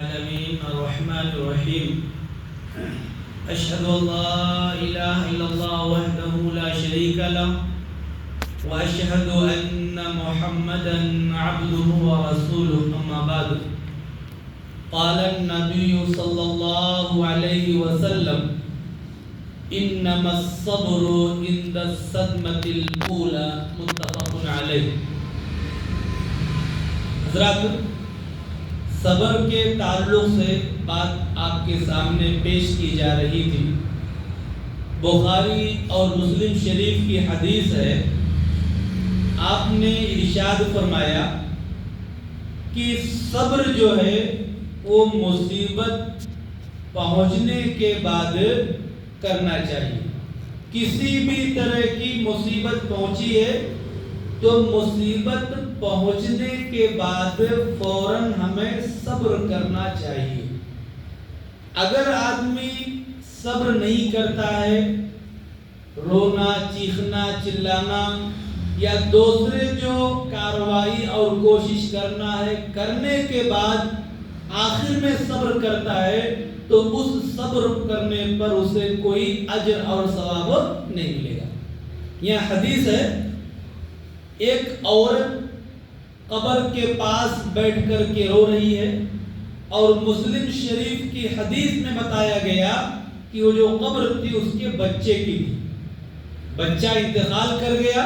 العالمين الرحمن الرحيم أشهد أن لا إله إلا الله وحده لا شريك له وأشهد أن محمدا عبده ورسوله أما بعد قال النبي صلى الله عليه وسلم إنما الصبر عند الصدمة الأولى متفق عليه. حضرات، صبر کے تعلق سے بات آپ کے سامنے پیش کی جا رہی تھی. بخاری اور مسلم شریف کی حدیث ہے. آپ نے ارشاد فرمایا کہ صبر جو ہے وہ مصیبت پہنچنے کے بعد کرنا چاہیے. کسی بھی طرح کی مصیبت پہنچی ہے تو مصیبت پہنچنے کے بعد فوراً ہمیں صبر کرنا چاہیے. اگر آدمی صبر نہیں کرتا ہے، رونا، چیخنا، چلانا یا دوسرے جو کارروائی اور کوشش کرنا ہے کرنے کے بعد آخر میں صبر کرتا ہے تو اس صبر کرنے پر اسے کوئی اجر اور ثواب نہیں ملے گا. یہ حدیث ہے، ایک عورت قبر کے پاس بیٹھ کر کے رو رہی ہے اور مسلم شریف کی حدیث میں بتایا گیا کہ وہ جو قبر تھی اس کے بچے کی تھی. بچہ انتقال کر گیا.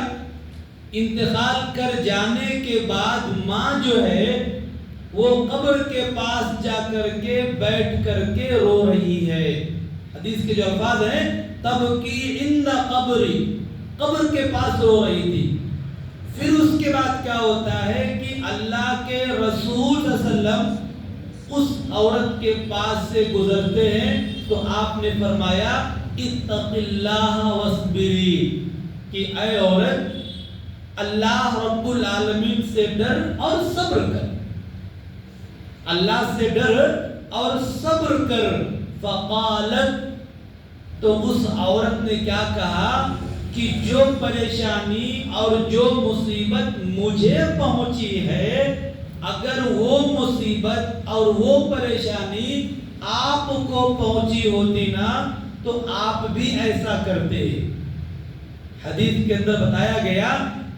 انتقال کر جانے کے بعد ماں جو ہے وہ قبر کے پاس جا کر کے بیٹھ کر کے رو رہی ہے. حدیث کے جو الفاظ ہیں، تب کی عند قبری، قبر کے پاس رو رہی تھی. پھر اس کے بعد کیا ہوتا ہے کہ اللہ کے رسول صلی اللہ علیہ وسلم اس عورت کے پاس سے گزرتے ہیں تو آپ نے فرمایا اتق اللہ واصبری، کہ اے عورت اللہ رب العالمین سے ڈر اور صبر کر. اللہ سے ڈر اور صبر کر. فقالت، تو اس عورت نے کیا کہا کہ جو پریشانی اور جو مصیبت مجھے پہنچی ہے، اگر وہ مصیبت اور وہ پریشانی آپ کو پہنچی ہوتی نا تو آپ بھی ایسا کرتے. حدیث کے اندر بتایا گیا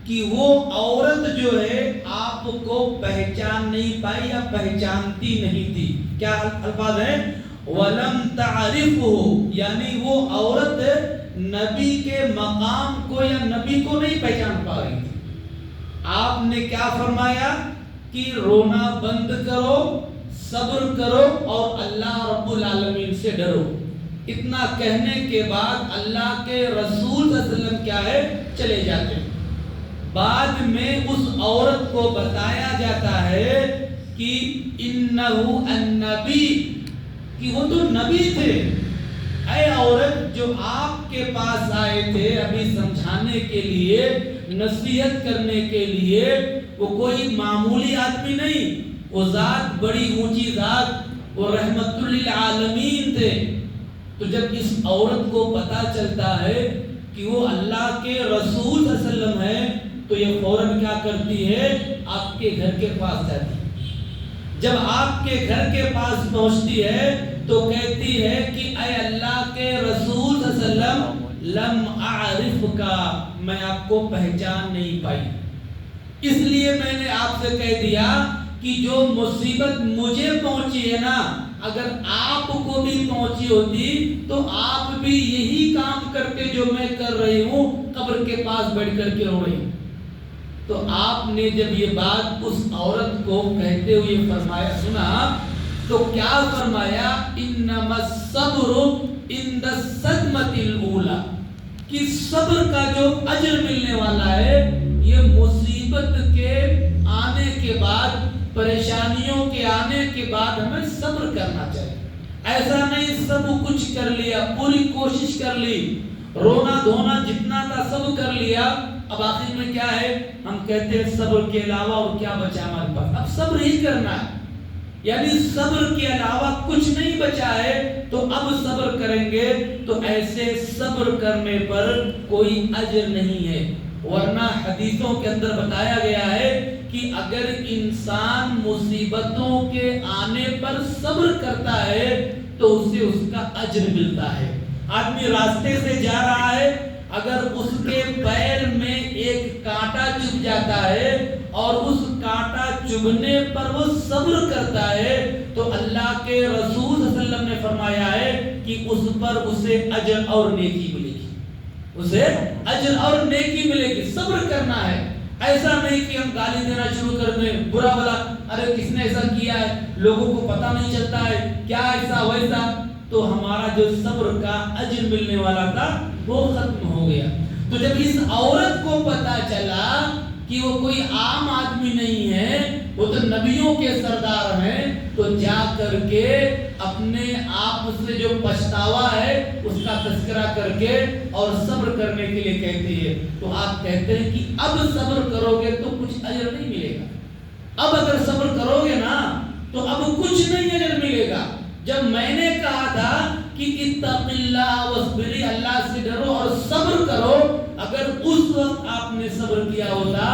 کہ وہ عورت جو ہے آپ کو پہچان نہیں پائی یا پہچانتی نہیں تھی. کیا الفاظ ہیں؟ وَلَمْ تَعْرِفُهُ، یعنی وہ عورت نبی کے مقام کو یا نبی کو نہیں پہچان پا رہی تھی. آپ نے کیا فرمایا کہ رونا بند کرو، صبر کرو اور اللہ رب العالمین سے ڈرو. اتنا کہنے کے بعد اللہ کے رسول صلی اللہ علیہ وسلم کیا ہے، چلے جاتے ہیں. بعد میں اس عورت کو بتایا جاتا ہے کہ انہو النبی، کہ وہ تو نبی تھے. اے عورت، جو آپ کے پاس آئے تھے ابھی سمجھانے کے لیے، نصیحت کرنے کے لیے، وہ کوئی معمولی آدمی نہیں، وہ ذات بڑی اونچی ذات، وہ رحمت للعالمین تھے. تو جب اس عورت کو پتا چلتا ہے کہ وہ اللہ کے رسول صلی اللہ علیہ وسلم ہے تو یہ فوراً کیا کرتی ہے، آپ کے گھر کے پاس جاتی ہے. جب آپ کے گھر کے پاس پہنچتی ہے تو کہتی ہے کہ اے اللہ کے رسول صلی اللہ علیہ وسلم، لم اعرفک، میں آپ کو پہچان نہیں پائی، اس لیے میں نے آپ سے کہہ دیا کہ جو مصیبت مجھے پہنچی ہے نا، اگر آپ کو بھی پہنچی ہوتی تو آپ بھی یہی کام کرتے جو میں کر رہی ہوں، قبر کے پاس بیٹھ کر کے رو رہی ہوں. تو آپ نے جب یہ بات اس عورت کو کہتے ہوئے فرمایا، سنا تو کیا فرمایا، انما الصبر عند الصدمۃ الاولی، کہ صبر کا جو اجر ملنے والا ہے یہ مصیبت کے آنے کے بعد، پریشانیوں کے آنے کے بعد ہمیں صبر کرنا چاہیے. ایسا نہیں سب کچھ کر لیا، پوری کوشش کر لی، رونا دھونا جتنا تھا سب کر لیا، اب آخر میں کیا ہے، ہم کہتے ہیں صبر کے علاوہ اور کیا بچا ہمارے پاس، اب صبر ہی کرنا ہے. یعنی صبر کے علاوہ کچھ نہیں بچا ہے تو اب صبر کریں گے تو ایسے صبر کرنے پر کوئی اجر نہیں ہے. ورنہ حدیثوں کے اندر بتایا گیا ہے کہ اگر انسان مصیبتوں کے آنے پر صبر کرتا ہے تو اسے اس کا اجر ملتا ہے۔ آدمی راستے سے جا رہا ہے، اگر اس کے پیر میں ایک کانٹا چبھ جاتا ہے اور اس کانٹا چبھنے پر وہ صبر کرتا ہے تو اللہ کے رسول صلی اللہ علیہ وسلم نے فرمایا ہے کہ اس پر اسے اجر اور نیکی ملے گی، اسے اجر اور نیکی ملے گی۔ صبر کرنا ہے، ایسا نہیں کہ ہم گالی دینا شروع کر دیں، برا بلا، ارے کس نے ایسا کیا ہے، لوگوں کو پتہ نہیں چلتا ہے کیا ایسا ویسا، تو ہمارا جو صبر کا اجر ملنے والا تھا وہ ختم ہو گیا۔ تو جب اس عورت کو پتا چلا کہ وہ کوئی عام آدمی نہیں ہے، وہ تو نبیوں کے سردار ہیں، تو جا کر کے اپنے آپ سے جو پچھتاوا ہے اس کا تذکرہ کر کے اور صبر کرنے کے لیے کہتی ہے۔ تو آپ کہتے ہیں کہ اب صبر کرو گے تو کچھ اجر نہیں ملے گا، اب اگر صبر کرو گے نا تو اب کچھ نہیں اجر ملے گا۔ جب میں نے کہا تھا کہ اتق اللہ واصبری، اللہ سے ڈرو اور صبر کرو، اگر اس وقت آپ نے صبر کیا ہوتا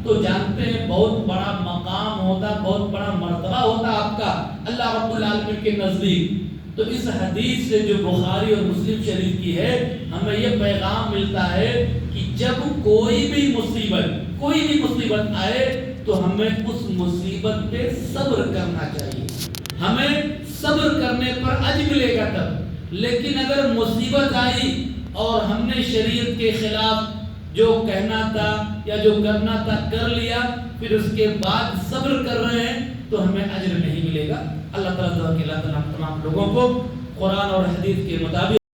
تو جانتے ہیں بہت بڑا مقام ہوتا، بہت بڑا مرتبہ ہوتا آپ کا اللہ رب العالمین کے نزدیک۔ تو اس حدیث سے جو بخاری اور مسلم شریف کی ہے، ہمیں یہ پیغام ملتا ہے کہ جب کوئی بھی مصیبت آئے تو ہمیں اس مصیبت پہ صبر کرنا چاہیے، ہمیں صبر کرنے پر اجر ملے گا تب۔ لیکن اگر مصیبت آئی اور ہم نے شریعت کے خلاف جو کہنا تھا یا جو کرنا تھا کر لیا، پھر اس کے بعد صبر کر رہے ہیں تو ہمیں اجر نہیں ملے گا۔ اللہ تعالیٰ تمام لوگوں کو قرآن اور حدیث کے مطابق